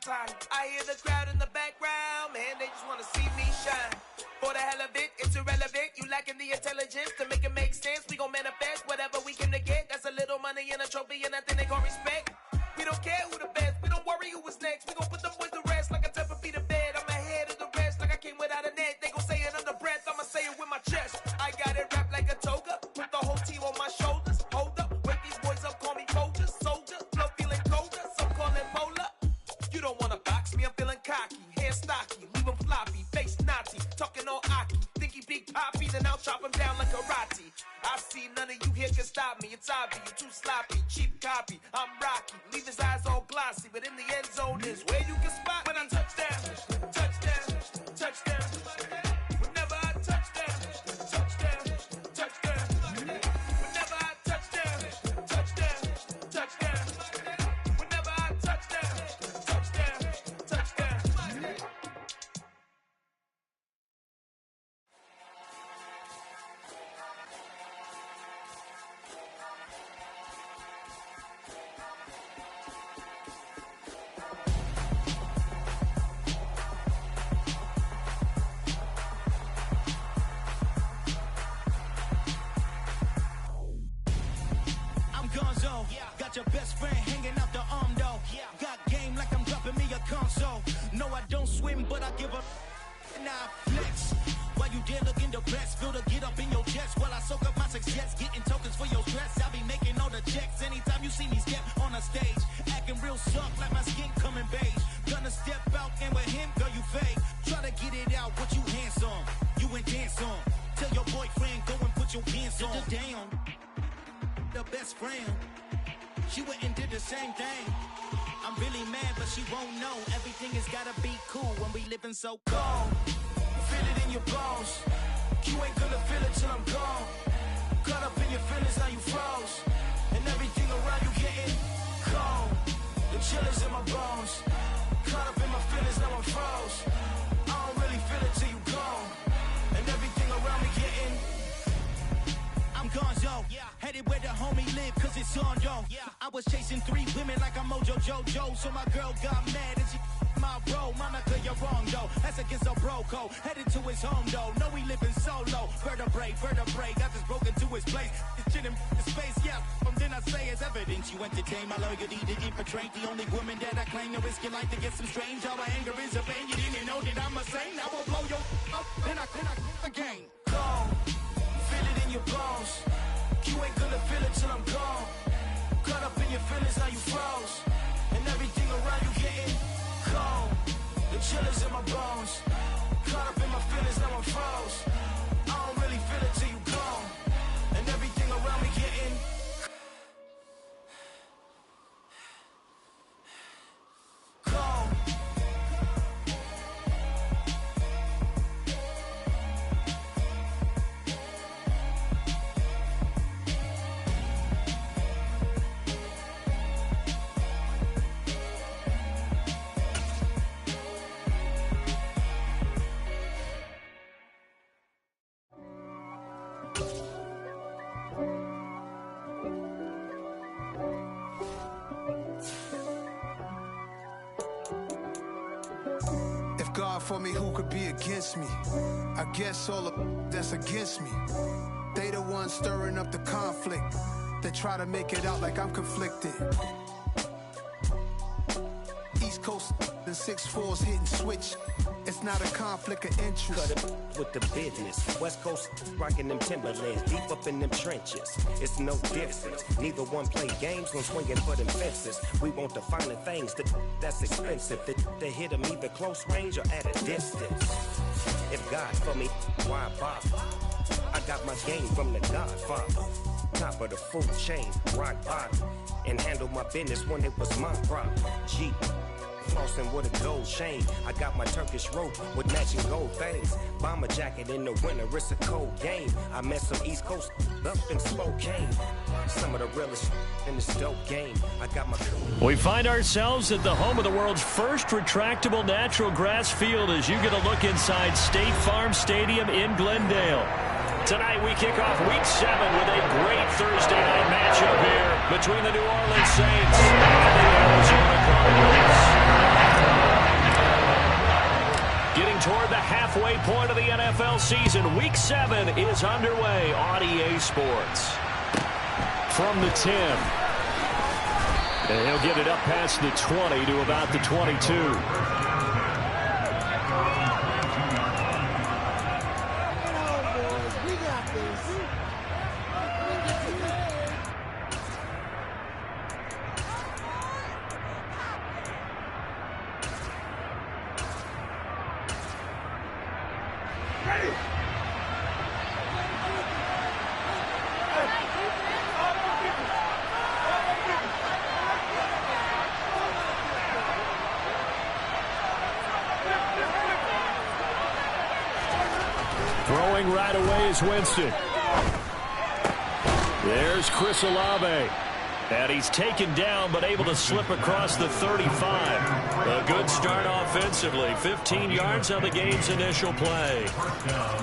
time. I hear the crowd in the background, man, they just wanna see me shine. For the hell of it, it's irrelevant. You lacking the intelligence to make it make sense. We gon' manifest whatever we came to get. That's a little money and a trophy and nothing they gon' respect. We don't care who the best, we don't worry who was next. We gon' put them boys to rest like a type of feet of bed. I'm ahead of the rest like I came without a net. They gon' say it under breath, I'ma say it with my chest. I got it wrapped like a toga, put the whole team on my shoulders. Hold up, wake these boys up, call me Folger, soldier. Flow feeling colder, some call it polar. You don't wanna box me, I'm feeling cocky. Hair stocky, leave him floppy, face naughty. Talking all aki, think he big poppy, then I'll chop him down like karate. I see none of you here can stop me. It's obvious, you too sloppy, cheap copy. I'm Rocky, leave his eyes all glossy, but in the end zone is where you can spot when I touchdown, touchdown, touchdown. Whenever I touchdown, touchdown, touchdown. Whenever I touchdown, touchdown, touchdown. Whenever I touchdown, touchdown, touchdown. Got your best friend hanging out the arm though. Got game like I'm dropping me a console. No, I don't swim, but I give up. Nah, flex. While you there looking the best, feel the get up in your chest while I soak up my success. Getting tokens for your stress. I be making all the checks anytime you see me step on a stage. Acting real soft like my skin coming beige. Gonna step out and with him, girl, you fake. Try to get it out, what you hands on. You and dance on. Tell your boyfriend, go and put your pants on. Down. The best friend. She went and did the same thing. I'm really mad, but she won't know. Everything has gotta be cool when we living so cold. Feel it in your bones. You ain't gonna feel it till I'm gone. Caught up in your feelings, now you froze. And everything around you getting cold. The chill is in my bones. Caught up in my feelings, now I'm froze. I don't really feel it till you gone. And everything around me getting I'm gonzo, headed where the homie live, cause it's on, yo. I was chasing 3 women like I'm Mojo Jojo, so my girl got mad and she my bro. Monica, you're wrong, though. That's against a bro code. Headed to his home, though. No, we living solo. Vertebrae, got this broken to his place. It's chin in his face, yeah. Then I say it's evidence. You entertain my loyalty to infiltrate the only woman that I claim to risk your life to get some strange. How my anger is a pain. You didn't know that I'm a saint. I will blow your up, then I again. Gone. Feel it in your bones. You ain't gonna feel it till I'm gone. Caught up in your feelings, now you froze. And everything around you getting cold. The chill is in my bones. Caught up in my feelings, now I'm froze. I don't really feel it till you gone. And everything around me getting cold. God for me, who could be against me? I guess all of that's against me. They the ones stirring up the conflict. They try to make it out like I'm conflicted. East Coast and 6'4's hitting switch. It's not a conflict of interest. Cut it with the business. West Coast rocking them Timberlands, deep up in them trenches. It's no difference. Neither one play games, no swinging for them fences. We want the finer things, that's expensive. They hit them either close range or at a distance. If God for me, why bother? I got my game from the Godfather. Top of the food chain, rock bottom. And handle my business when it was my problem. G. Flossing with a gold chain. I got my Turkish rope with matching gold things. Bomber jacket in the winter, it's a cold game. I met some East Coast up in Spokane. Some of the realest in this dope game. I got my... We find ourselves at the home of the world's first retractable natural grass field as you get a look inside State Farm Stadium in Glendale. Tonight we kick off Week 7 with a great Thursday night matchup here between the New Orleans Saints and the Arizona Cardinals. toward the halfway point of the NFL season. Week 7 is underway on EA Sports. From the 10. And he'll get it up past the 20 to about the 22. Throwing right away is Winston. There's Chris Olave. And he's taken down but able to slip across the 35. A good start offensively. 15 yards on the game's initial play.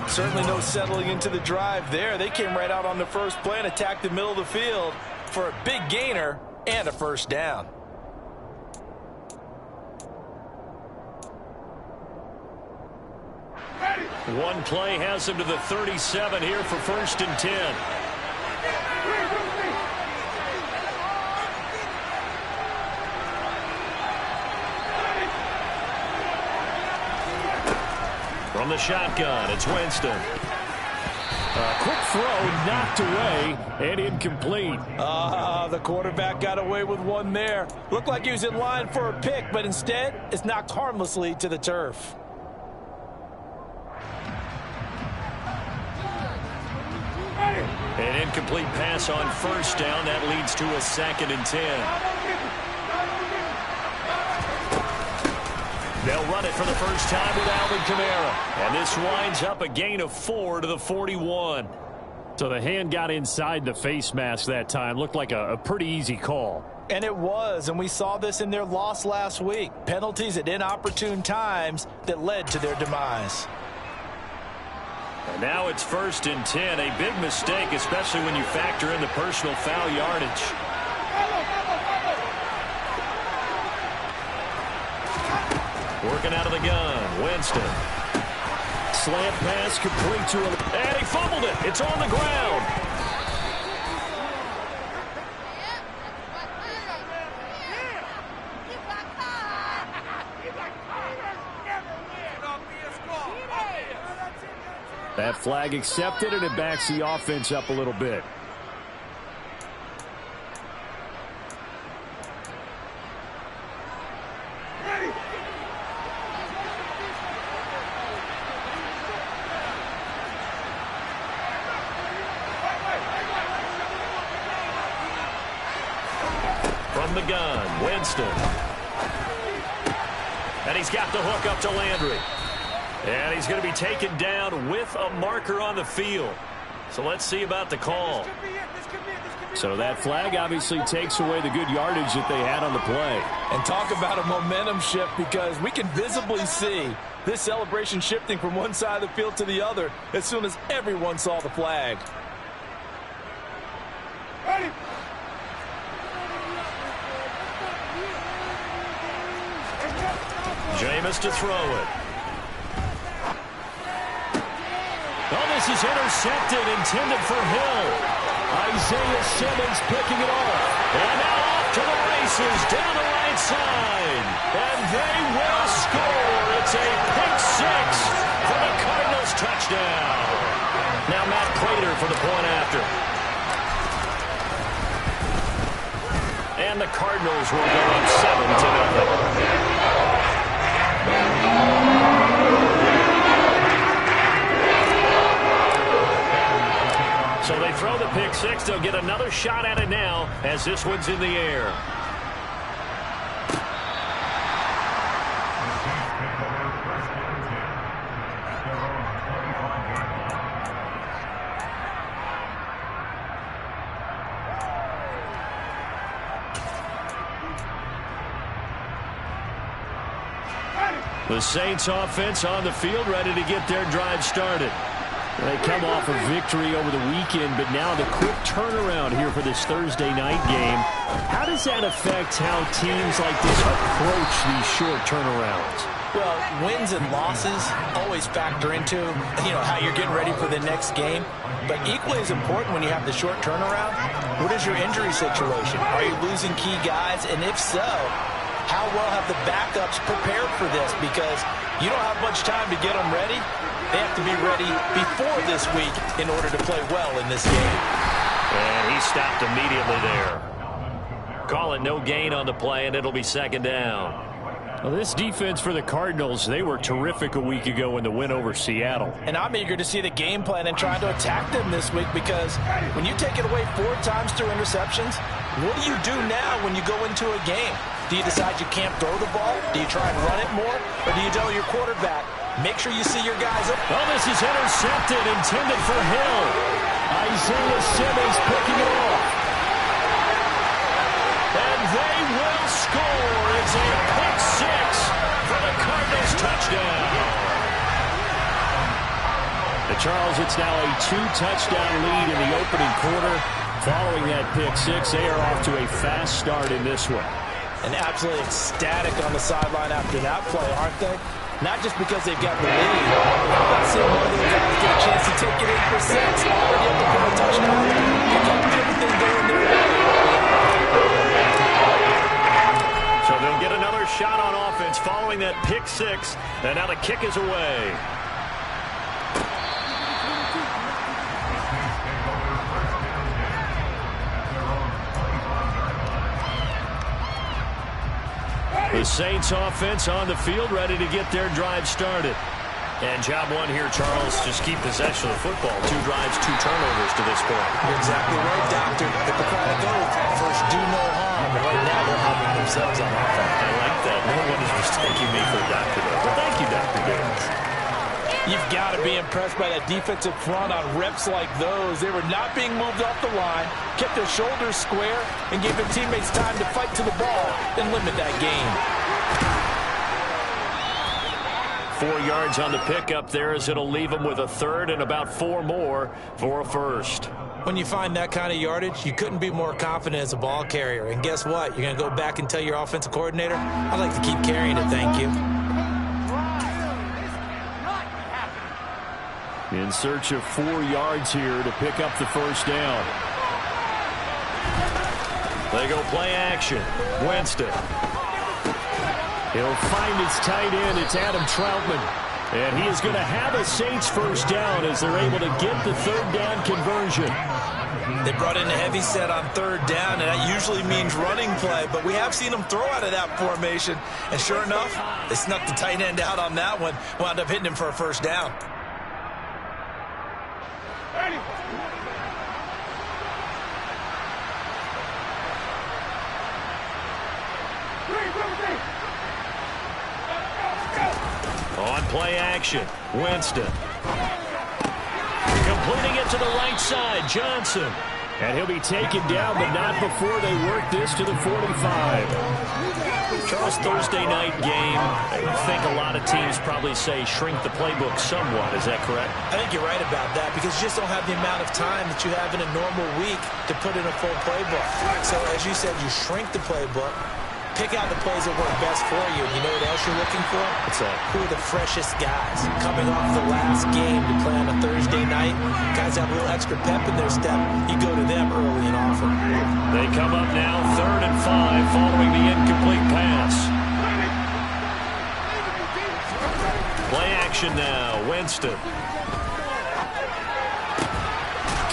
Certainly no settling into the drive there. They came right out on the first play and attacked the middle of the field for a big gainer and a first down. One play has him to the 37 here for 1st and 10. From the shotgun, it's Winston. A quick throw knocked away and incomplete. The quarterback got away with one there. Looked like he was in line for a pick, but instead it's knocked harmlessly to the turf. An incomplete pass on 1st down. That leads to a 2nd and 10. They'll run it for the first time with Alvin Kamara. And this winds up a gain of 4 to the 41. So the hand got inside the face mask that time. Looked like a pretty easy call. And it was, and we saw this in their loss last week. Penalties at inopportune times that led to their demise. And now it's 1st and 10. A big mistake, especially when you factor in the personal foul yardage. Working out of the gun, Winston. Slant pass complete to him. And he fumbled it. It's on the ground. That flag accepted, and it backs the offense up a little bit. From the gun, Winston. And he's got the hook up to Landry. And he's going to be taken down with a marker on the field. So let's see about the call. So that flag obviously takes away the good yardage that they had on the play. And talk about a momentum shift, because we can visibly see this celebration shifting from one side of the field to the other as soon as everyone saw the flag. Ready. Jameis to throw it. Oh, this is intercepted, intended for Hill. Isaiah Simmons picking it off. And now off to the races down the right side. And they will score. It's a pick 6 for the Cardinals touchdown. Now Matt Prater for the point after. And the Cardinals will go up 7-0. So they throw the pick 6. They'll get another shot at it now as this one's in the air. The Saints offense on the field, ready to get their drive started. They come off a victory over the weekend, but now the quick turnaround here for this Thursday night game. How does that affect how teams like this approach these short turnarounds? Well, wins and losses always factor into, how you're getting ready for the next game. But equally as important when you have the short turnaround, what is your injury situation? Are you losing key guys? And if so, how well have the backups prepared for this? Because you don't have much time to get them ready. They have to be ready before this week in order to play well in this game. And he stopped immediately there. Calling no gain on the play, and it'll be second down. Well, this defense for the Cardinals, they were terrific a week ago in the win over Seattle. And I'm eager to see the game plan and try to attack them this week, because when you take it away 4 times through interceptions, what do you do now when you go into a game? Do you decide you can't throw the ball? Do you try and run it more? Or do you tell your quarterback, make sure you see your guys up? Oh, this is intercepted, intended for Hill. Isaiah Simmons picking it off. And they will score. It's a pick 6 for the Cardinals touchdown. The Charles, it's now a 2-touchdown lead in the opening quarter. Following that pick 6, they are off to a fast start in this one. And absolutely ecstatic on the sideline after that play, aren't they? Not just because they've got the lead. How about seeing one of their guys get a chance to take it in for 6, already up for a touchdown? They kept everything going their way. So they'll get another shot on offense following that pick 6, and now the kick is away. The Saints offense on the field, ready to get their drive started. And job one here, Charles, just keep possession of the football. 2 drives, 2 turnovers to this point. You're exactly right, Doctor. Hippocratic oath. First, do no harm. And right now, they're harming themselves on offense. I like that. No one is mistaking me for a doctor, though. But thank you, Dr. Davis. You've got to be impressed by that defensive front on reps like those. They were not being moved off the line, kept their shoulders square, and gave their teammates time to fight to the ball and limit that gain. 4 yards on the pickup there, as it'll leave them with a third and about 4 more for a first. When you find that kind of yardage, you couldn't be more confident as a ball carrier. And guess what? You're going to go back and tell your offensive coordinator, I'd like to keep carrying it, thank you. In search of 4 yards here to pick up the first down. They go play action. Winston. He'll find his tight end. It's Adam Troutman. And he is going to have a Saints first down as they're able to get the third down conversion. They brought in a heavy set on third down, and that usually means running play. But we have seen them throw out of that formation. And sure enough, they snuck the tight end out on that one. Wound up hitting him for a first down. On play action, Winston. Completing it to the right side, Johnson. And he'll be taken down, but not before they work this to the 45. Charles, Thursday night game, I think a lot of teams probably say shrink the playbook somewhat. Is that correct? I think you're right about that, because you just don't have the amount of time that you have in a normal week to put in a full playbook. So as you said, you shrink the playbook, pick out the plays that work best for you. And you know what else you're looking for? What's that? Who are the freshest guys coming off the last game to play on a Thursday night? Guys have a little extra pep in their step. You go to them early and often. They come up now 3rd and 5 following the incomplete pass. Play action now. Winston.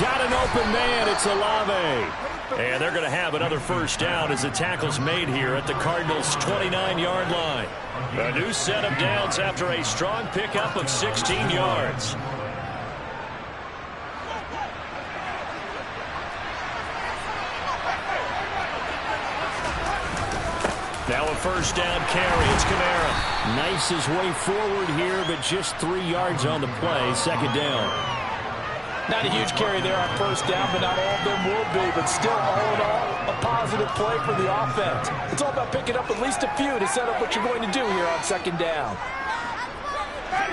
Got an open man. It's Olave. And they're going to have another first down as the tackle's made here at the Cardinals' 29-yard line. A new set of downs after a strong pickup of 16 yards. Now a first down carry. It's Kamara. Knifes his way forward here, but just 3 yards on the play. Second down. Not a huge carry there on first down, but not all of them will be. But still, all in all, a positive play for the offense. It's all about picking up at least a few to set up what you're going to do here on second down.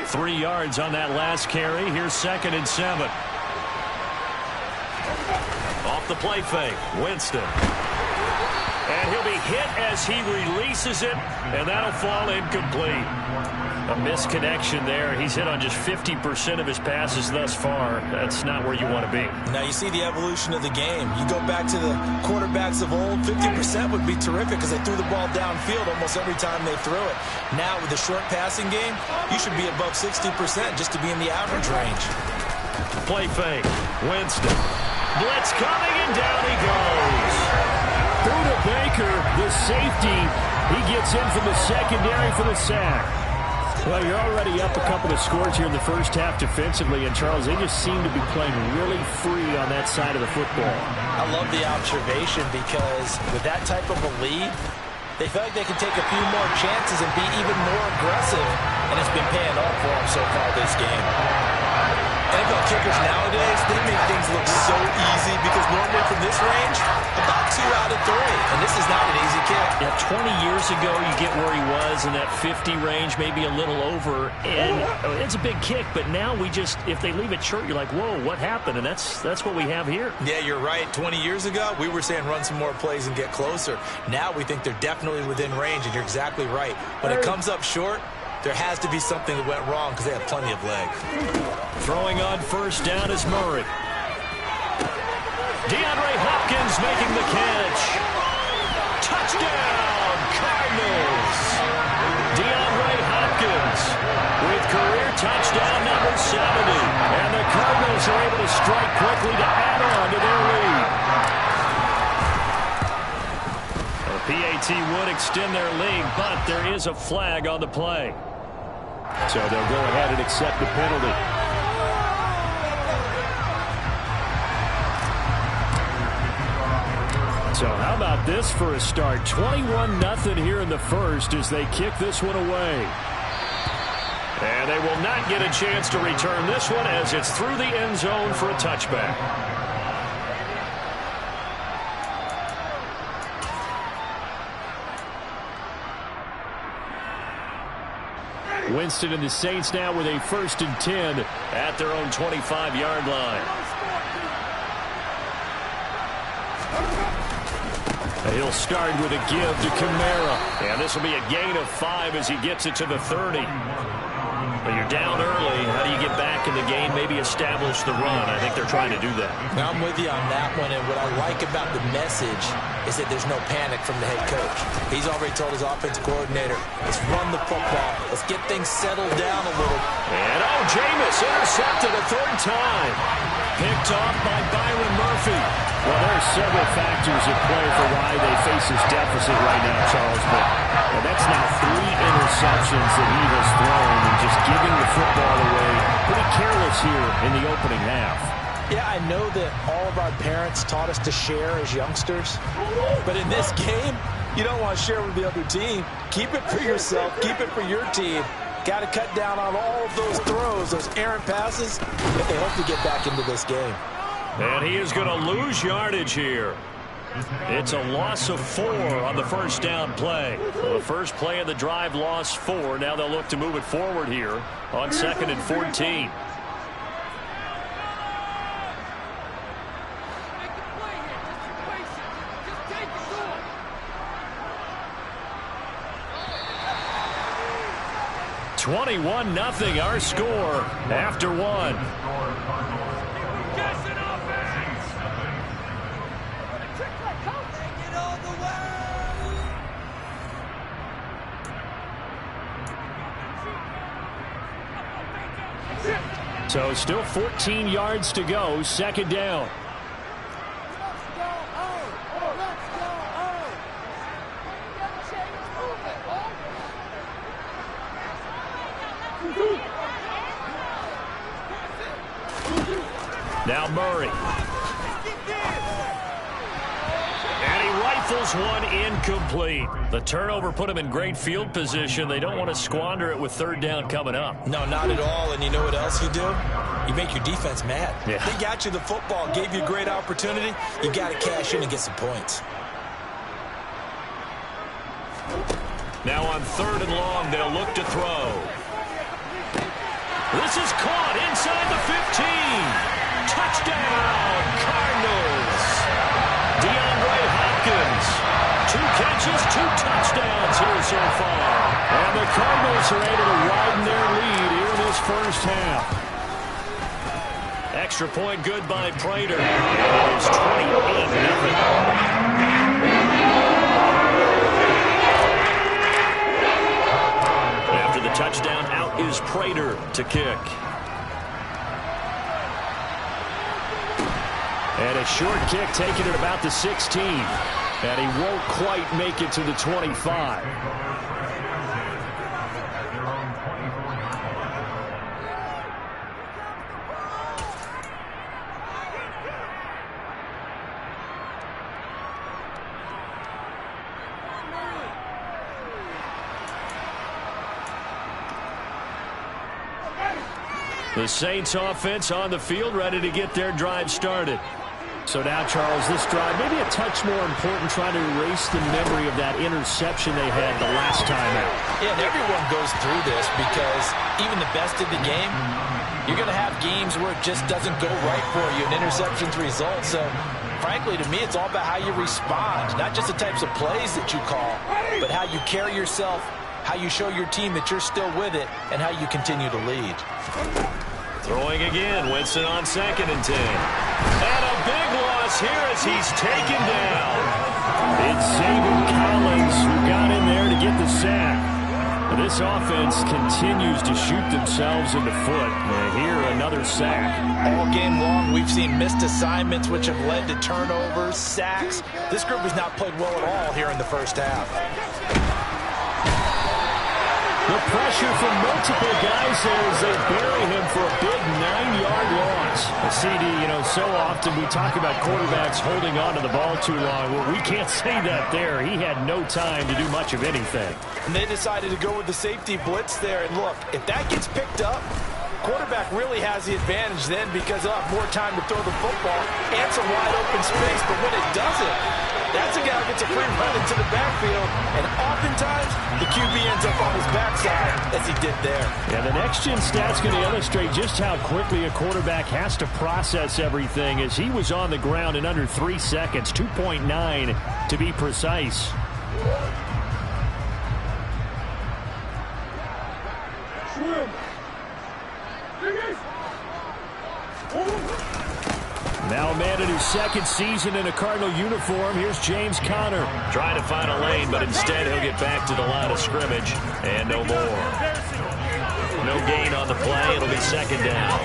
3 yards on that last carry. Here's 2nd and 7. Off the play fake, Winston. And he'll be hit as he releases it, and that'll fall incomplete. A misconnection there. He's hit on just 50% of his passes thus far. That's not where you want to be. Now you see the evolution of the game. You go back to the quarterbacks of old, 50% would be terrific because they threw the ball downfield almost every time they threw it. Now with the short passing game, you should be above 60% just to be in the average range. Play fake, Winston. Blitz coming, and down he goes. Through to Baker, the safety. He gets in from the secondary for the sack. Well, you're already up a couple of scores here in the first half defensively, and Charles, they just seem to be playing really free on that side of the football. I love the observation because with that type of a lead, they feel like they can take a few more chances and be even more aggressive, and it's been paying off for them so far this game. NFL kickers nowadays, they make things look so easy because normally from this range, about 2 out of 3. And this is not an easy kick. Yeah, 20 years ago, you get where he was in that 50 range, maybe a little over. And it's a big kick, but now we just, if they leave it short, you're like, whoa, what happened? And that's what we have here. Yeah, you're right. 20 years ago, we were saying run some more plays and get closer. Now we think they're definitely within range, and you're exactly right. When it comes up short, there has to be something that went wrong because they have plenty of leg. Throwing on first down is Murray. DeAndre Hopkins making the catch. Touchdown, Cardinals. DeAndre Hopkins with career touchdown number 70. And the Cardinals are able to strike quickly to add on to their lead. The PAT would extend their lead, but there is a flag on the play. So they'll go ahead and accept the penalty. So how about this for a start? 21-0 here in the first as they kick this one away. And they will not get a chance to return this one as it's through the end zone for a touchback. Winston and the Saints now with a 1st and 10 at their own 25-yard line. He'll start with a give to Kamara. And this will be a gain of 5 as he gets it to the 30. But you're down early. How do you get back in the game? Maybe establish the run. I think they're trying to do that. Now, I'm with you on that one. And what I like about the message is that there's no panic from the head coach. He's already told his offensive coordinator, let's run the football. Let's get things settled down a little. And Jameis intercepted a 3rd time. Picked off by Byron Murphy. Well, there are several factors at play for why they face this deficit right now, Charles. But that's now 3 interceptions that he has thrown and just giving the football away. Pretty careless here in the opening half. Yeah, I know that all of our parents taught us to share as youngsters. But in this game, you don't want to share with the other team. Keep it for yourself. Keep it for your team. Got to cut down on all of those throws, those errant passes, if they hope to get back into this game. And he is going to lose yardage here. It's a loss of 4 on the first down play. So the first play of the drive lost 4. Now they'll look to move it forward here on 2nd and 14. (21-0) our score after 1. So still 14 yards to go. 2nd down. Now Murray. And he rifles one incomplete. The turnover put him in great field position. They don't want to squander it with 3rd down coming up. No, not at all. And you know what else you do? You make your defense mad. Yeah. They got you the football, gave you a great opportunity. You got to cash in and get some points. Now on 3rd and long, they'll look to throw. This is caught inside the 15. Touchdown, Cardinals. DeAndre Hopkins. 2 catches, 2 touchdowns here so far. And the Cardinals are able to widen their lead here in this first half. Extra point good by Prater. It's 28-0. After the touchdown, out is Prater to kick. And a short kick taken at about the 16. And he won't quite make it to the 25. The Saints offense on the field, ready to get their drive started. So now, Charles, this drive maybe a touch more important, trying to erase the memory of that interception they had the last time out. Yeah, and everyone goes through this because even the best in the game, you're going to have games where it just doesn't go right for you, and interceptions result. So, frankly, to me, it's all about how you respond, not just the types of plays that you call, but how you carry yourself, how you show your team that you're still with it, and how you continue to lead. Throwing again, Winston on 2nd and 10. And a big loss here as he's taken down. It's Zaven Collins who got in there to get the sack. This offense continues to shoot themselves in the foot. And here, another sack. All game long, we've seen missed assignments, which have led to turnovers, sacks. This group has not played well at all here in the first half. The pressure from multiple guys there as they bury him for a big 9-yard loss. CD, so often we talk about quarterbacks holding on to the ball too long. Well, we can't say that there. He had no time to do much of anything. And they decided to go with the safety blitz there. And look, if that gets picked up, quarterback really has the advantage then because he'll have more time to throw the football and some wide open space. But when it doesn't, that's a guy who gets a free run into the backfield, and oftentimes the QB ends up on his backside as he did there. Yeah, the next-gen stat's going to illustrate just how quickly a quarterback has to process everything as he was on the ground in under 3 seconds, 2.9 to be precise. Now a man in his 2nd season in a Cardinal uniform. Here's James Conner trying to find a lane, but instead he'll get back to the line of scrimmage and no more. No gain on the play. It'll be 2nd down.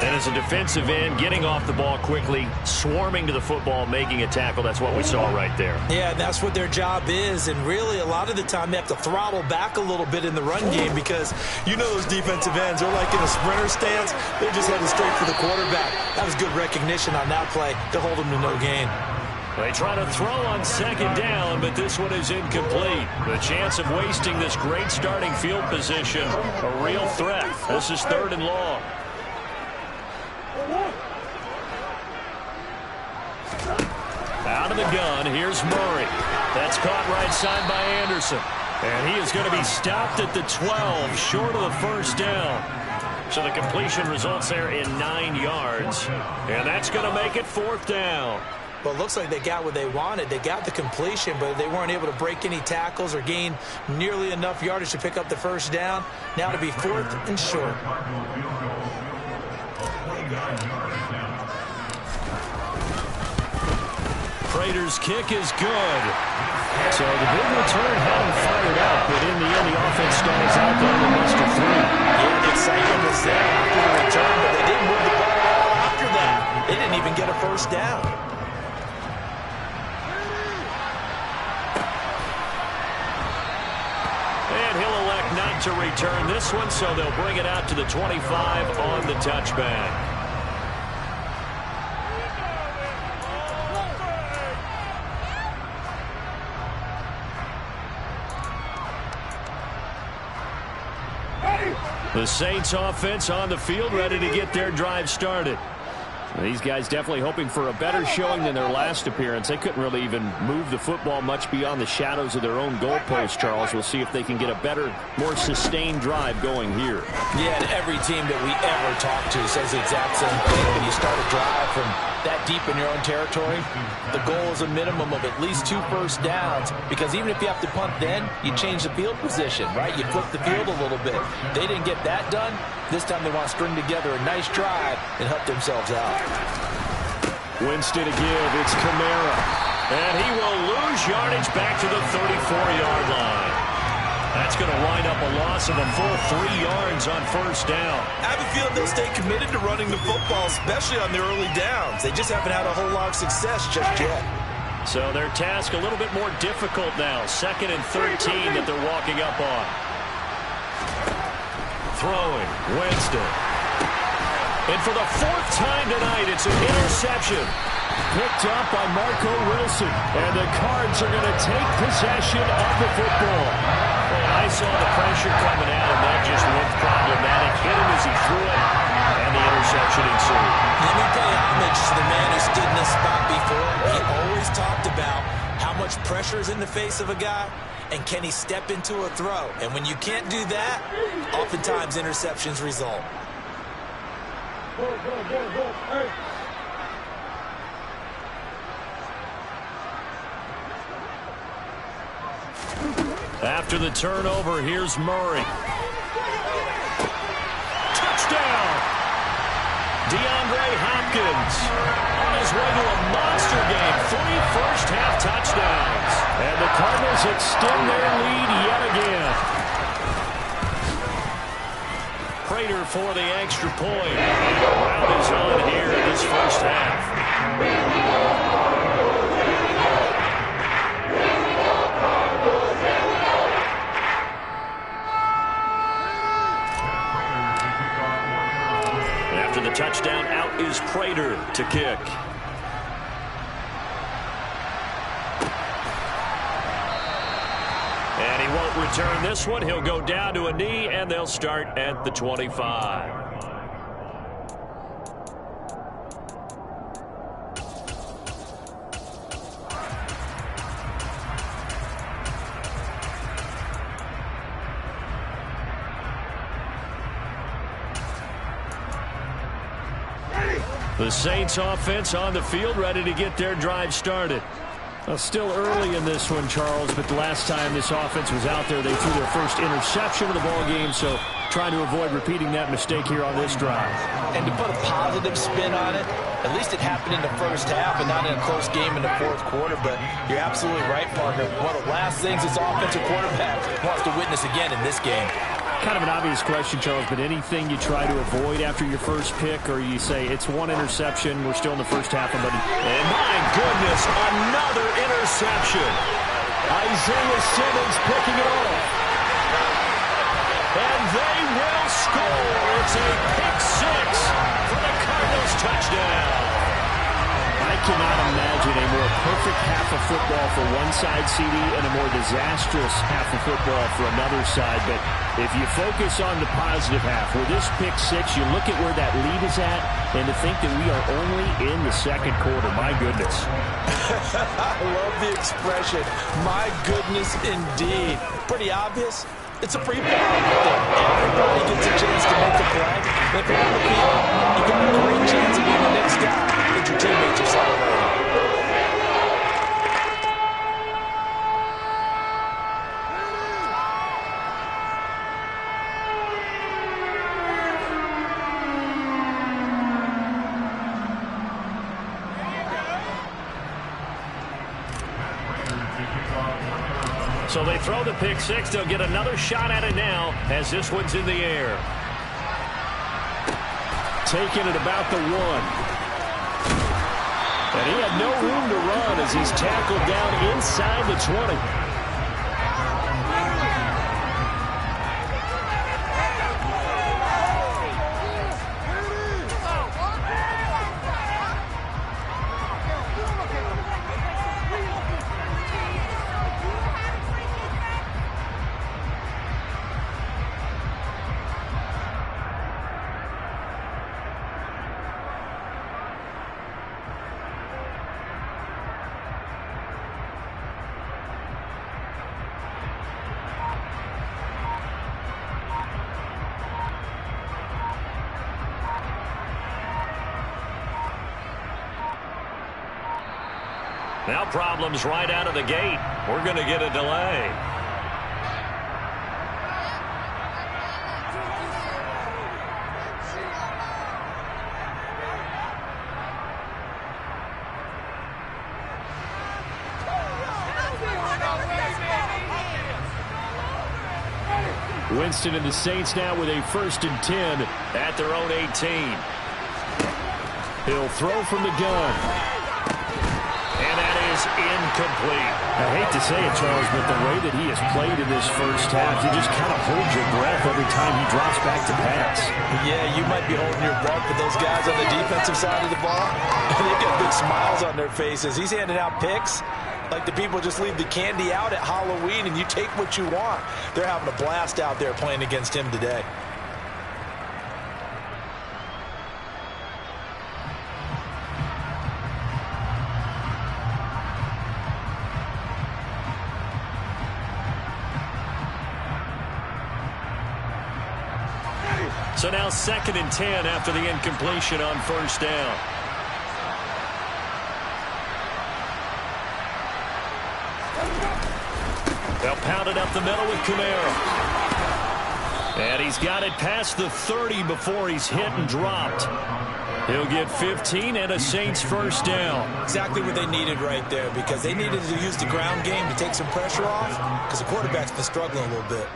And as a defensive end, getting off the ball quickly, swarming to the football, making a tackle. That's what we saw right there. Yeah, that's what their job is. And really, a lot of the time, they have to throttle back a little bit in the run game because those defensive ends are like in a sprinter stance. They're just heading straight for the quarterback. That was good recognition on that play to hold them to no gain. They try to throw on 2nd down, but this one is incomplete. The chance of wasting this great starting field position, a real threat. This is 3rd and long. Out of the gun, here's Murray. That's caught right side by Anderson. And he is going to be stopped at the 12, short of the 1st down. So the completion results there in 9 yards. And that's going to make it 4th down. Well, it looks like they got what they wanted. They got the completion, but they weren't able to break any tackles or gain nearly enough yardage to pick up the 1st down. Now to be 4th and short. Prater's kick is good. So the big return had him fired up, but in the end, the offense stalls out there in the muster 3. Yeah, the excitement was there after the return, but they didn't move the ball at all after that. They didn't even get a 1st down. And he'll elect not to return this one, so they'll bring it out to the 25 on the touchback. The Saints offense on the field, ready to get their drive started. These guys definitely hoping for a better showing than their last appearance. They couldn't really even move the football much beyond the shadows of their own goalpost, Charles. We'll see if they can get a better, more sustained drive going here. Yeah, and every team that we ever talk to says the exact same thing. When you start a drive from that deep in your own territory, the goal is a minimum of at least 2 first downs, because even if you have to punt then, you change the field position, right? You flip the field a little bit. They didn't get that done. This time they want to string together a nice drive and help themselves out. Winston to give. It's Kamara. And he will lose yardage back to the 34-yard line. That's going to wind up a loss of a full 3 yards on first down. I have a feeling they'll stay committed to running the football, especially on their early downs. They just haven't had a whole lot of success just yet. So their task a little bit more difficult now. 2nd and 13 that they're walking up on. Throwing, Winston. And for the 4th time tonight, it's an interception. Picked up by Marco Wilson. And the Cards are going to take possession of the football. Well, I saw the pressure coming out, and that just looked problematic. Hit him as he threw it, and the interception ensued. Let me pay homage to the man who stood in this spot before. He always talked about how much pressure is in the face of a guy, and can he step into a throw? And when you can't do that, oftentimes interceptions result. After the turnover, here's Murray. Touchdown! DeAndre Hopkins on his way to a monster game. 3 first-half touchdowns. And the Cardinals extend their lead yet again. Prater for the extra point. And the round is on here in this first half. After the touchdown, out is Prater to kick. And he won't return this one. He'll go down to a knee, and they'll start at the 25. The Saints offense on the field, ready to get their drive started. Well, still early in this one, Charles, but the last time this offense was out there, they threw their first interception of the ball game, so trying to avoid repeating that mistake here on this drive. And to put a positive spin on it, at least it happened in the first half and not in a close game in the 4th quarter, but you're absolutely right, partner. One of the last things this offensive quarterback wants to witness again in this game. Kind of an obvious question, Charles, but anything you try to avoid after your first pick, or you say it's one interception, we're still in the first half, and my goodness, another interception. Isaiah Simmons picking it off. And they will score. It's a pick 6 for the Cardinals touchdown. I cannot imagine a more perfect half of football for one side, CD, and a more disastrous half of football for another side. But if you focus on the positive half, with this pick 6, you look at where that lead is at, and to think that we are only in the 2nd quarter. My goodness. I love the expression. My goodness, indeed. Pretty obvious. It's a free ball. Everybody gets a chance to make a play. If you're on the field, you got a great chance of being the next guy that your teammates are celebrating. So they throw the pick 6. They'll get another shot at it now as this one's in the air. Taking it about the 1. And he had no room to run as he's tackled down inside the 20. Now problems right out of the gate. We're going to get a delay. Winston and the Saints now with a 1st and 10 at their own 18. He'll throw from the gun. And that is incomplete. I hate to say it, Charles, but the way that he has played in this first half, you just kind of hold your breath every time he drops back to pass. Yeah, you might be holding your breath, but those guys on the defensive side of the ball, they've got big smiles on their faces. He's handing out picks like the people just leave the candy out at Halloween and you take what you want. They're having a blast out there playing against him today. So now 2nd and 10 after the incompletion on 1st down. They'll pound it up the middle with Kamara. And he's got it past the 30 before he's hit and dropped. He'll get 15 and a Saints 1st down. Exactly what they needed right there, because they needed to use the ground game to take some pressure off, because the quarterback's been struggling a little bit.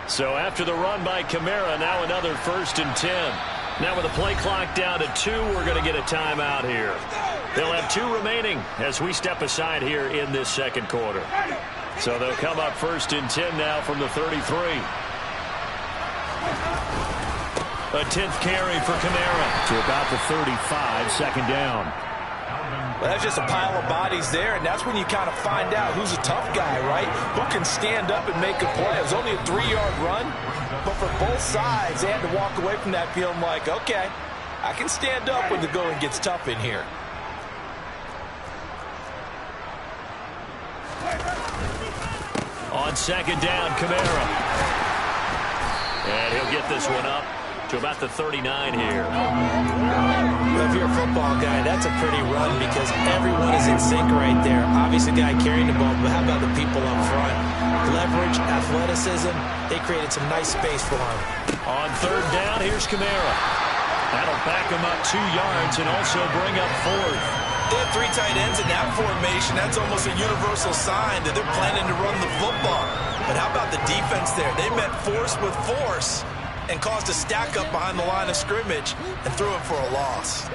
So after the run by Kamara, now another 1st and 10. Now with the play clock down to 2, we're going to get a timeout here. They'll have 2 remaining as we step aside here in this 2nd quarter. So they'll come up 1st and 10 now from the 33. A 10th carry for Kamara to about the 35, 2nd down. Well, that's just a pile of bodies there, and that's when you kind of find out who's a tough guy, right? Who can stand up and make a play. It was only a 3-yard run, but for both sides, they had to walk away from that feeling like, okay, I can stand up when the going gets tough in here. On 2nd down, Kamara. And he'll get this one up to about the 39 here. Well, if you're a football guy, that's a pretty run because everyone is in sync right there. Obviously, the guy carrying the ball, but how about the people up front? Leverage, athleticism, they created some nice space for him. On 3rd down, here's Kamara. That'll back him up 2 yards and also bring up 4th. They have 3 tight ends in that formation. That's almost a universal sign that they're planning to run the football. But how about the defense there? They met force with force and caused a stack up behind the line of scrimmage and threw it for a loss.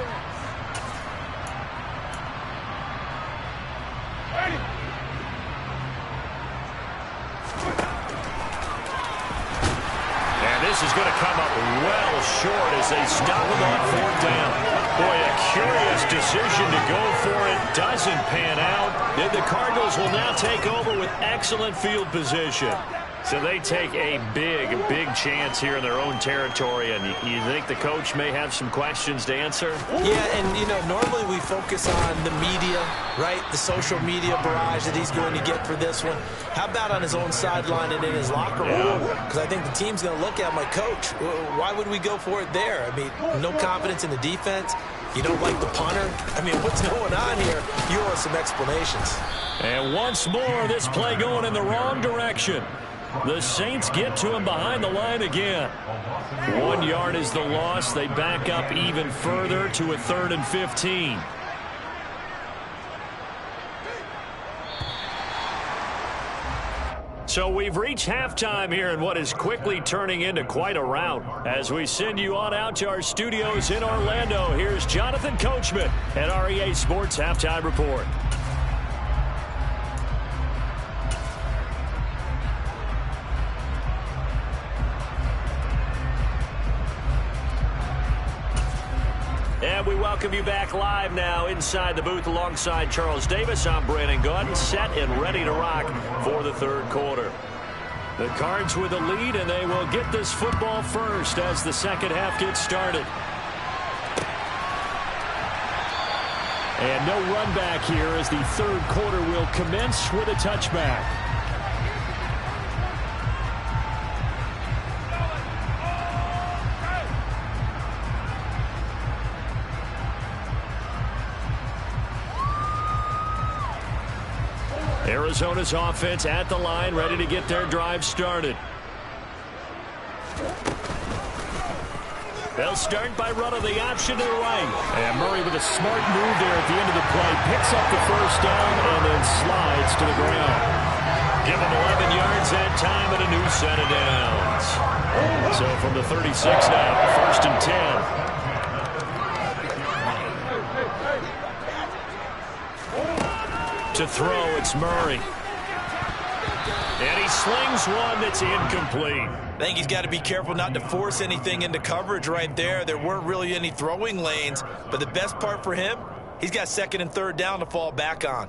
And this is going to come up well short as they stop him on 4th down. Boy, a curious decision to go for it. Doesn't pan out. And the Cardinals will now take over with excellent field position. So they take a big chance here in their own territory, and you think the coach may have some questions to answer? Yeah, and, you know, normally we focus on the media, right? The social media barrage that he's going to get for this one. How about on his own sideline and in his locker room? Because I think the team's going to look at him like, Coach, why would we go for it there? I mean, no confidence in the defense. You don't like the punter? I mean, what's going on here? You want some explanations. And once more, this play going in the wrong direction. The Saints get to him behind the line again. 1 yard is the loss. They back up even further to a 3rd and 15. So we've reached halftime here in what is quickly turning into quite a rout. As we send you on out to our studios in Orlando, here's Jonathan Coachman at REA Sports Halftime Report. And we welcome you back live now inside the booth alongside Charles Davis. I'm Brandon Gaudin, set and ready to rock for the third quarter. The Cards with the lead, and they will get this football first as the second half gets started. And no run back here as the third quarter will commence with a touchback. Arizona's offense at the line, ready to get their drive started. They'll start by running the option to the right. And Murray with a smart move there at the end of the play. Picks up the first down and then slides to the ground. Give him 11 yards that time and a new set of downs. So from the 36 now, first and 10. To throw, it's Murray. And he slings one that's incomplete. I think he's got to be careful not to force anything into coverage right there. There weren't really any throwing lanes, but the best part for him, he's got second and third down to fall back on.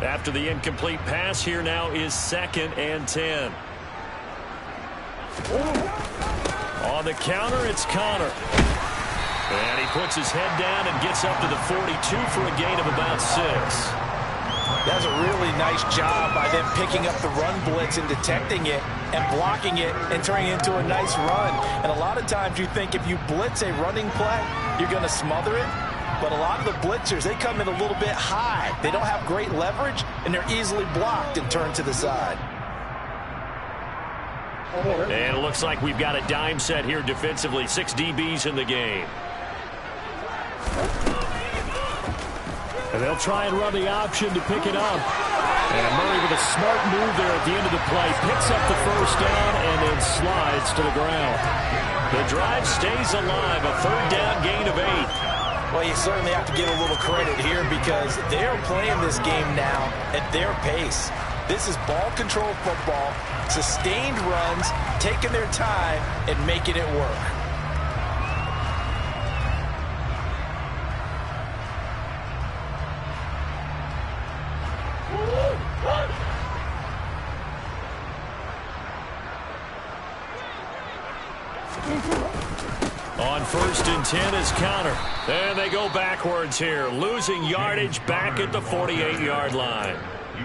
After the incomplete pass, here now is second and 10. On the counter, it's Connor. And he puts his head down and gets up to the 42 for a gain of about 6. That's a really nice job by them picking up the run blitz and detecting it and blocking it and turning it into a nice run. And a lot of times you think if you blitz a running play, you're going to smother it. But a lot of the blitzers, they come in a little bit high. They don't have great leverage, and they're easily blocked and turned to the side. And it looks like we've got a dime set here defensively. 6 DBs in the game. And they'll try and run the option to pick it up. And Murray with a smart move there at the end of the play. Picks up the first down and then slides to the ground. The drive stays alive. A third down gain of 8. Well, you certainly have to give a little credit here because they're playing this game now at their pace. This is ball control football, sustained runs, taking their time and making it work. On first and 10 is Connor. And they go backwards here, losing yardage back at the 48-yard line.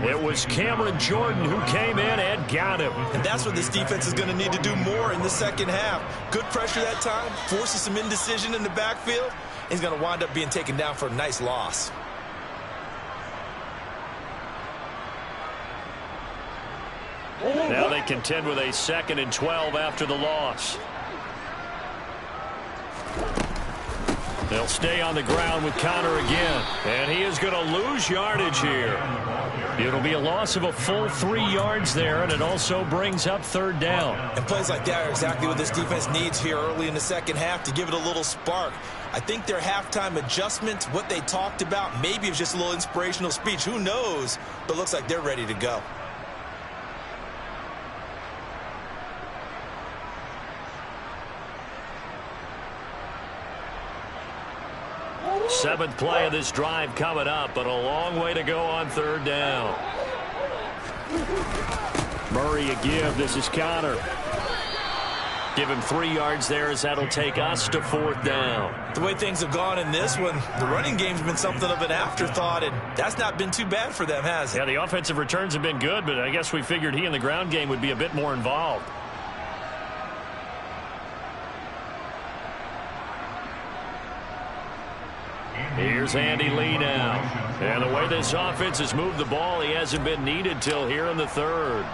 It was Cameron Jordan who came in and got him. And that's what this defense is going to need to do more in the second half. Good pressure that time, forces some indecision in the backfield. He's going to wind up being taken down for a nice loss. Now they contend with a 2nd and 12 after the loss. They'll stay on the ground with Connor again. And he is going to lose yardage here. It'll be a loss of a full 3 yards there, and it also brings up third down. And plays like that are exactly what this defense needs here early in the second half to give it a little spark. I think their halftime adjustment, what they talked about, maybe it was just a little inspirational speech. Who knows? But it looks like they're ready to go. Seventh play of this drive coming up, but a long way to go on third down. Murray a give. This is Connor. Give him 3 yards there as that'll take us to fourth down. The way things have gone in this one, the running game's been something of an afterthought, and that's not been too bad for them, has it? Yeah, the offensive returns have been good, but I guess we figured he in the ground game would be a bit more involved. Here's Andy Lee now. And the way this offense has moved the ball, he hasn't been needed till here in the third.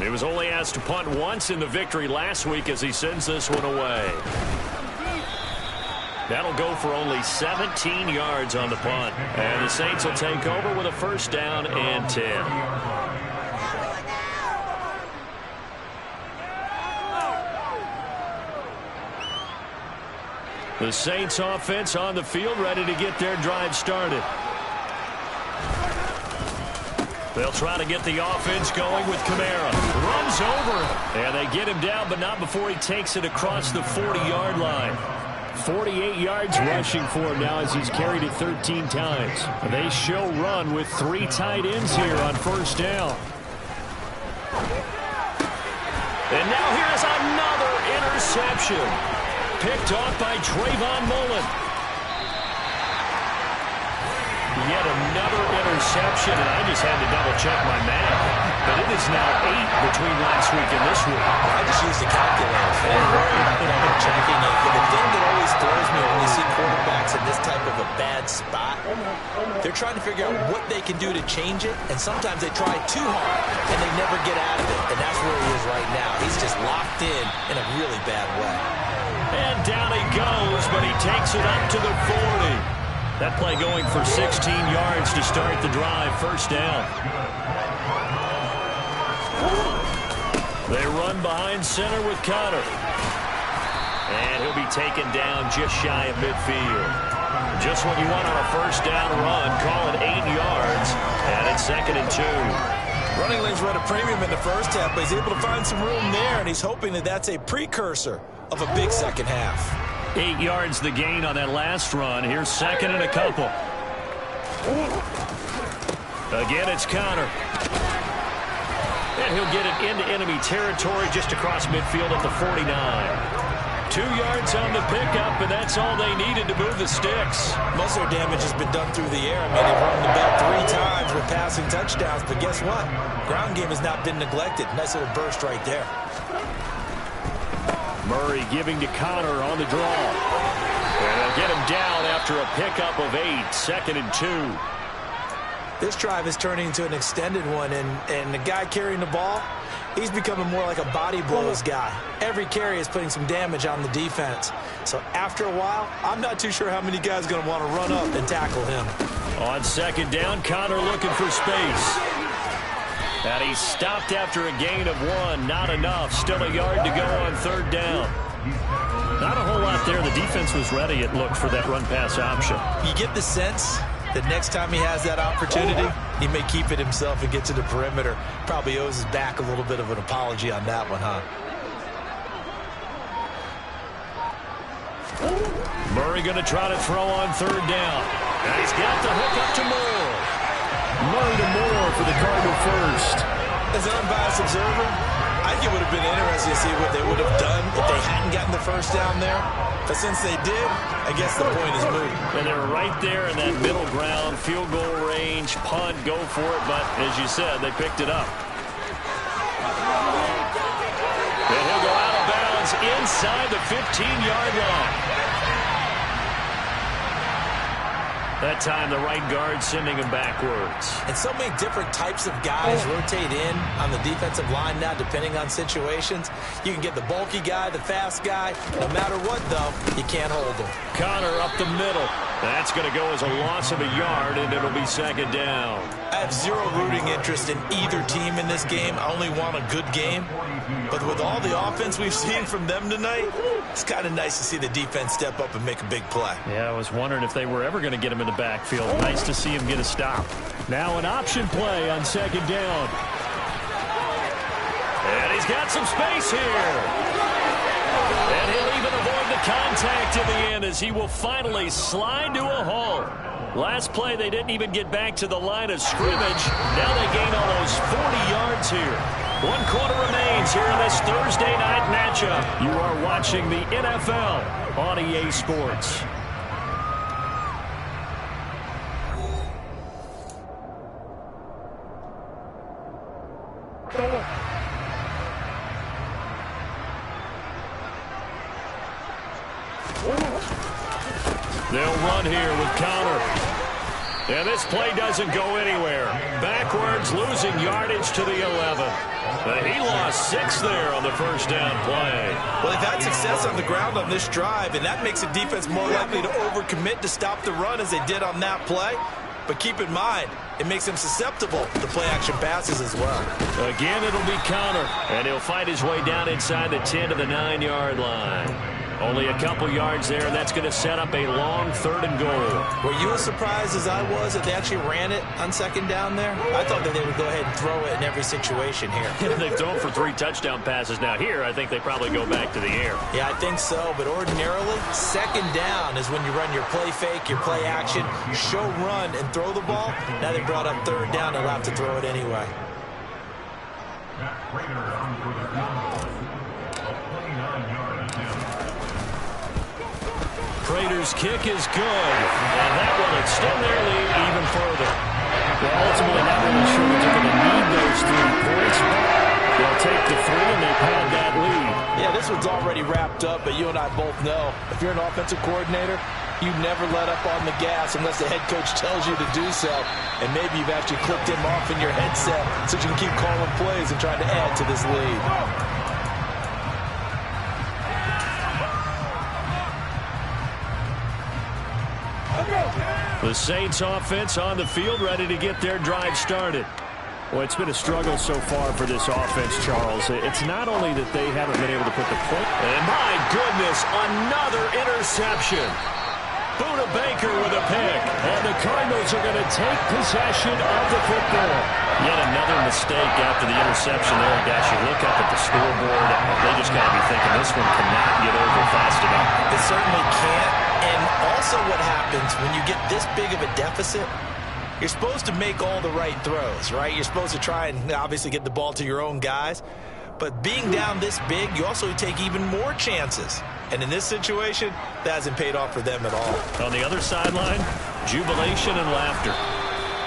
He was only asked to punt once in the victory last week as he sends this one away. That'll go for only 17 yards on the punt. And the Saints will take over with a first down and 10. The Saints offense on the field ready to get their drive started. They'll try to get the offense going with Kamara. Runs over, and they get him down, but not before he takes it across the 40-yard line. 48 yards rushing for him now as he's carried it 13 times. They show run with 3 tight ends here on first down. And now here's another interception. Picked off by Trayvon Mullen. Yet another interception, and I just had to double-check my math. But it is now 8 between last week and this week. Well, I just used a calculator. I didn't worry about checking it. But the thing that always throws me when you see quarterbacks in this type of a bad spot, they're trying to figure out what they can do to change it, and sometimes they try too hard, and they never get out of it. And that's where he is right now. He's just locked in a really bad way. And down he goes, but he takes it up to the 40. That play going for 16 yards to start the drive. First down. They run behind center with Connor. And he'll be taken down just shy of midfield. Just what you want on a first down run. Call it 8 yards. And it's 2nd and 2. Running lanes were at a premium in the first half, but he's able to find some room there, and he's hoping that that's a precursor of a big second half. 8 yards the gain on that last run. Here's 2nd and a couple. Again, it's Connor. And he'll get it into enemy territory just across midfield at the 49. 2 yards on the pickup, and that's all they needed to move the sticks. Most of their damage has been done through the air. I mean, they've run the ball 3 times with passing touchdowns, but guess what? Ground game has not been neglected. Nice little burst right there. Murray giving to Connor on the draw. And they'll get him down after a pickup of 8. 2nd and 2. This drive is turning into an extended one, and the guy carrying the ball, he's becoming more like a body blows guy. Every carry is putting some damage on the defense. So after a while, I'm not too sure how many guys are going to want to run up and tackle him. On 2nd down, Connor looking for space. And he stopped after a gain of 1. Not enough. Still a yard to go on 3rd down. Not a whole lot there. The defense was ready, it looked, for that run-pass option. You get the sense that next time he has that opportunity, he may keep it himself and get to the perimeter. Probably owes his back a little bit of an apology on that one, huh? Murray going to try to throw on 3rd down. And he's got the hook up to Moore. Murray to Moore for the Cardinal first. As an unbiased observer, I think it would have been interesting to see what they would have done if they hadn't gotten the first down there. But since they did, I guess the point is moved. And they're right there in that middle ground, field goal range, punt, go for it. But as you said, they picked it up. And he'll go out of bounds inside the 15-yard line. That time, the right guard sending him backwards. And so many different types of guys rotate in on the defensive line now, depending on situations. You can get the bulky guy, the fast guy. No matter what, though, you can't hold him. Connor up the middle. That's going to go as a loss of a yard, and it'll be 2nd down. I have zero rooting interest in either team in this game. I only want a good game. But with all the offense we've seen from them tonight, it's kind of nice to see the defense step up and make a big play. Yeah, I was wondering if they were ever going to get him in the backfield. Nice to see him get a stop. Now an option play on 2nd down. And he's got some space here. And he'll even avoid the contact in the end as he will finally slide to a halt. Last play, they didn't even get back to the line of scrimmage. Now they gain almost 40 yards here. 1 quarter remains here in this Thursday night matchup. You are watching the NFL on EA Sports. They'll run here with Connor. And this play doesn't go anywhere. Backwards, losing yardage to the 11. He lost 6 there on the first down play. Well, they've had success on the ground on this drive, and that makes the defense more likely to overcommit to stop the run as they did on that play. But keep in mind, it makes them susceptible to play-action passes as well. Again, it'll be Connor, and he'll fight his way down inside the 10 to the 9-yard line. Only a couple yards there, and that's going to set up a long 3rd and goal. Were you as surprised as I was that they actually ran it on 2nd down there? I thought that they would go ahead and throw it in every situation here. They've thrown for 3 touchdown passes now. Here, I think they probably go back to the air. Yeah, I think so, but ordinarily, 2nd down is when you run your play fake, your play action, show run, and throw the ball. Now they brought up 3rd down, they'll have to throw it anyway. Prater's kick is good, and that will extend their lead even further. Well, ultimately, not really sure that they're going to need those 3 points. They'll take the 3, and they pad that lead. Yeah, this one's already wrapped up, but you and I both know if you're an offensive coordinator, you never let up on the gas unless the head coach tells you to do so. And maybe you've actually clicked him off in your headset so you can keep calling plays and trying to add to this lead. The Saints offense on the field, ready to get their drive started. Well, it's been a struggle so far for this offense, Charles. It's not only that they haven't been able to put the point. And my goodness, another interception. Buda Baker with a pick. And the Cardinals are going to take possession of the football. Yet another mistake after the interception there. Dash, you look up at the scoreboard. They just got to be thinking this one cannot get over fast enough. It certainly can't. And also what happens when you get this big of a deficit, you're supposed to make all the right throws, right? You're supposed to try and obviously get the ball to your own guys. But being down this big, you also take even more chances. And in this situation, that hasn't paid off for them at all. On the other sideline, jubilation and laughter.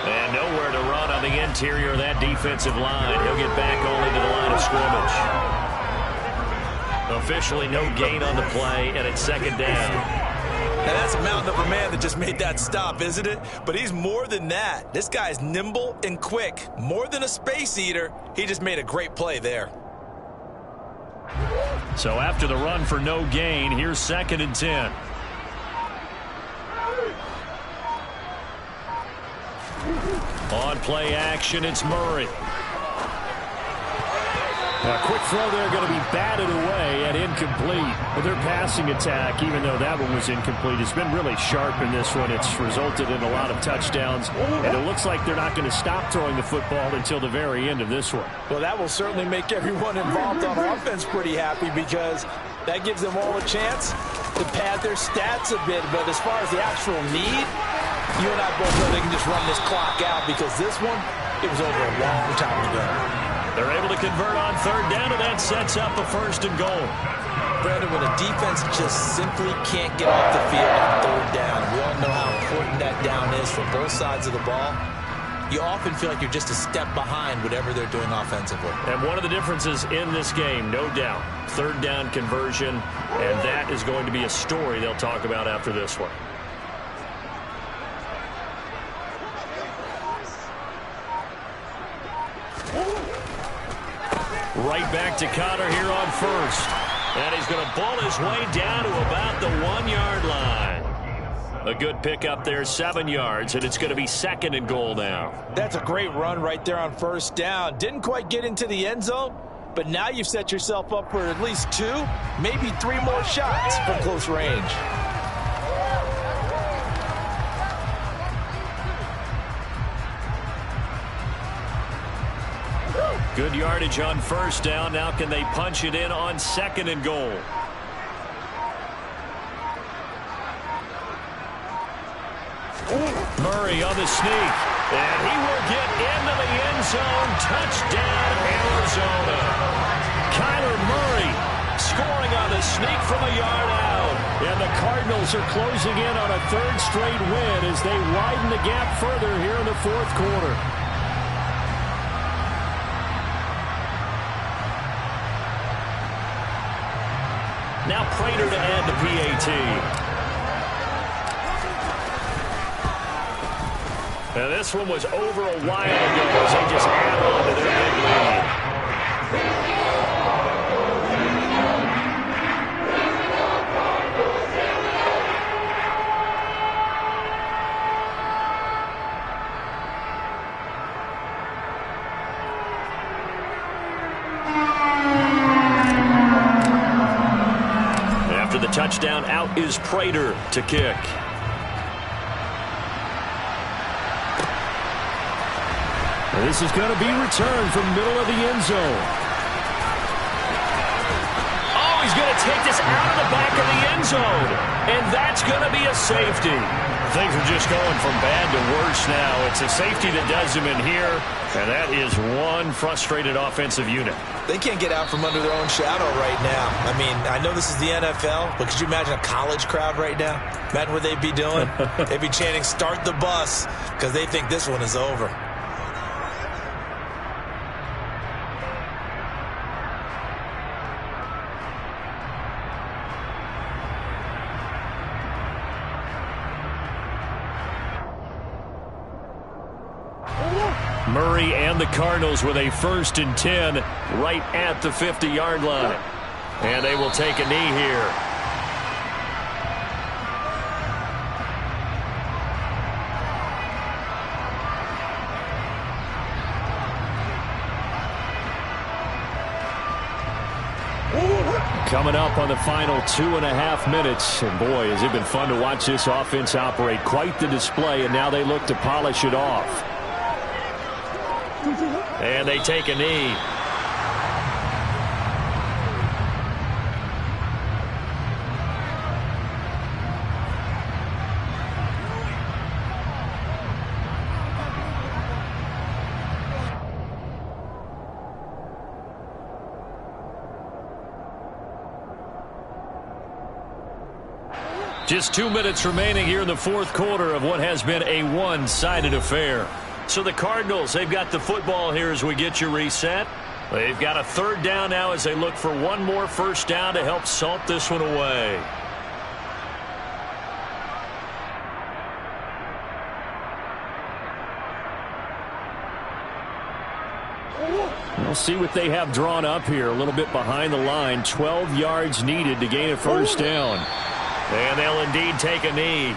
And nowhere to run on the interior of that defensive line. He'll get back only to the line of scrimmage. Officially no gain on the play, and it's 2nd down. Now that's a mountain of a man that just made that stop, isn't it? But he's more than that. This guy's nimble and quick. More than a space eater, he just made a great play there. So after the run for no gain, here's 2nd and 10. On play action, it's Murray. A quick throw there going to be batted away and incomplete. But their passing attack, even though that one was incomplete, has been really sharp in this one. It's resulted in a lot of touchdowns, and it looks like they're not going to stop throwing the football until the very end of this one. Well, that will certainly make everyone involved on offense pretty happy because that gives them all a chance to pad their stats a bit. But as far as the actual need, you and I both know they can just run this clock out because this one, it was over a long time ago. They're able to convert on 3rd down, and that sets up a 1st and goal. Brandon, when a defense just simply can't get off the field on 3rd down, we all know how important that down is for both sides of the ball. You often feel like you're just a step behind whatever they're doing offensively. And one of the differences in this game, no doubt, 3rd down conversion, and that is going to be a story they'll talk about after this one. Right back to Connor here on 1st. And he's going to ball his way down to about the 1-yard line. A good pickup there, 7 yards, and it's going to be 2nd and goal now. That's a great run right there on 1st down. Didn't quite get into the end zone, but now you've set yourself up for at least 2, maybe 3 more shots from close range. Good yardage on 1st down. Now can they punch it in on 2nd and goal? Murray on the sneak. And he will get into the end zone. Touchdown, Arizona. Kyler Murray scoring on the sneak from a yard out. And the Cardinals are closing in on a 3rd straight win as they widen the gap further here in the 4th quarter. Now Prater to add the PAT. Now this one was over a while ago as they just add on to their big lead. touchdown. Out is Prater to kick. And this is going to be returned from middle of the end zone. Oh, he's going to take this out of the back of the end zone. And that's going to be a safety. Things are just going from bad to worse now. It's a safety that does him in here, and that is one frustrated offensive unit. They can't get out from under their own shadow right now. I mean, I know this is the NFL, but could you imagine a college crowd right now? Imagine what they'd be doing. They'd be chanting, "Start the bus," because they think this one is over. Murray and the Cardinals with a 1st and 10 right at the 50-yard line. And they will take a knee here. Coming up on the final 2.5 minutes. And boy, has it been fun to watch this offense operate. Quite the display, and now they look to polish it off. And they take a knee. Just 2 minutes remaining here in the 4th quarter of what has been a one-sided affair. So the Cardinals, they've got the football here as we get you reset. They've got a 3rd down now as they look for one more 1st down to help salt this one away. We'll see what they have drawn up here. A little bit behind the line. 12 yards needed to gain a 1st down. And they'll indeed take a knee.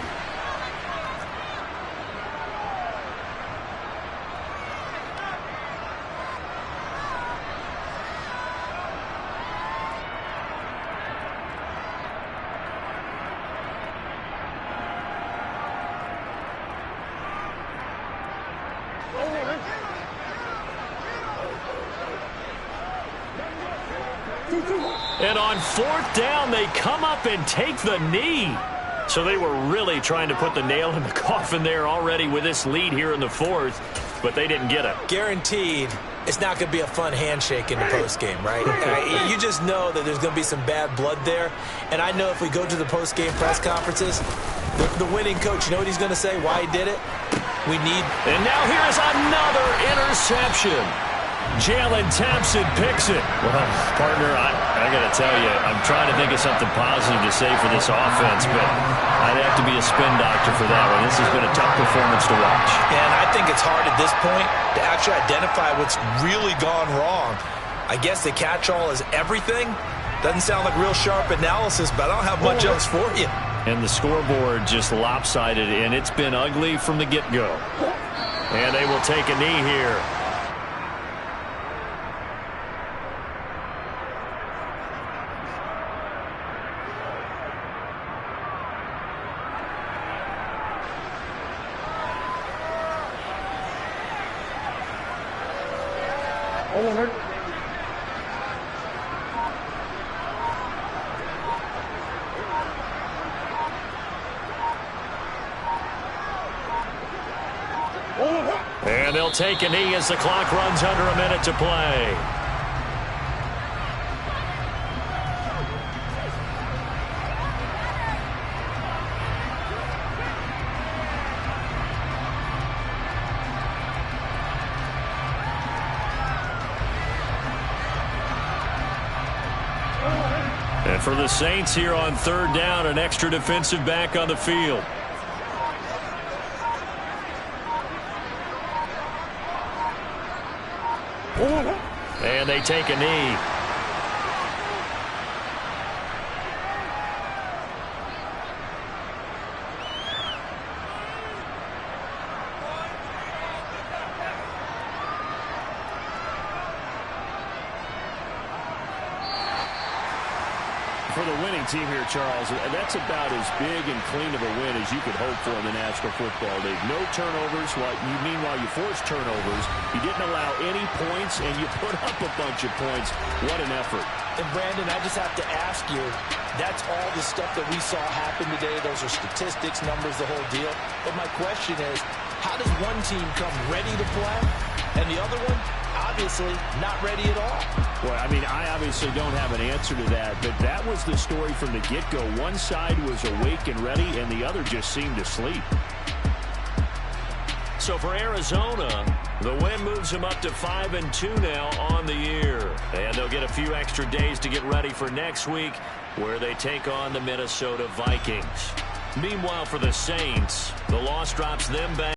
And on 4th down, they come up and take the knee. So they were really trying to put the nail in the coffin there already with this lead here in the 4th, but they didn't get it. Guaranteed, it's not going to be a fun handshake in the postgame, right? You just know that there's going to be some bad blood there. And I know if we go to the postgame press conferences, the winning coach, you know what he's going to say, why he did it? We need... And now here is another interception. Jalen Thompson picks it. Well, partner, I got to tell you, I'm trying to think of something positive to say for this offense, but I'd have to be a spin doctor for that one. This has been a tough performance to watch. And I think it's hard at this point to actually identify what's really gone wrong. I guess the catch-all is everything. Doesn't sound like real sharp analysis, but I don't have much else for you. And the scoreboard just lopsided, and it's been ugly from the get-go. And they will take a knee here. And they'll take a knee as the clock runs under a minute to play. And for the Saints here on 3rd down, an extra defensive back on the field. And they take a knee. for the winning team here, Charles, that's about as big and clean of a win as you could hope for in the National Football League. No turnovers. Meanwhile, you forced turnovers. You didn't allow any points, and you put up a bunch of points. What an effort. And, Brandon, I just have to ask you, that's all the stuff that we saw happen today. Those are statistics, numbers, the whole deal. But my question is, how does one team come ready to play, and the other one, obviously, not ready at all? Well, I mean, I obviously don't have an answer to that, but that was the story from the get-go. One side was awake and ready, and the other just seemed to sleep. So for Arizona, the win moves them up to 5-2 now on the year. And they'll get a few extra days to get ready for next week, where they take on the Minnesota Vikings. Meanwhile, for the Saints, the loss drops them back